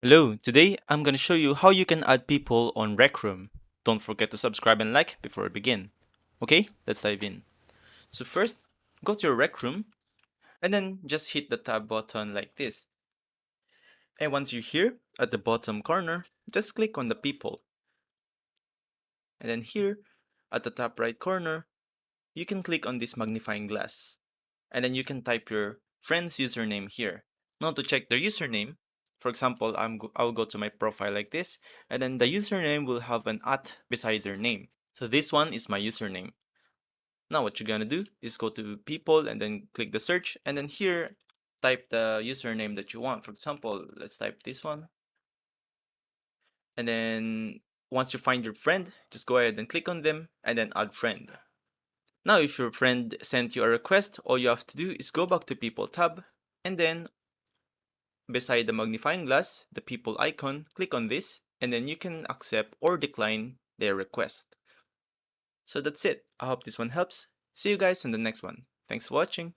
Hello, today I'm going to show you how you can add people on Rec Room. Don't forget to subscribe and like before we begin. Okay, let's dive in. So first, go to your Rec Room and then just hit the tab button like this. And once you're here at the bottom corner, just click on the people. And then here at the top right corner, you can click on this magnifying glass. And then you can type your friend's username here. Now to check their username, for example, I'll go to my profile like this, and then the username will have an at beside their name. So this one is my username. Now what you're gonna do is go to people and then click the search, and then here type the username that you want. For example, let's type this one. And then once you find your friend, just go ahead and click on them and then add friend. Now if your friend sent you a request, all you have to do is go back to people tab and then beside the magnifying glass, the people icon, click on this, and then you can accept or decline their request. So that's it. I hope this one helps. See you guys on the next one. Thanks for watching.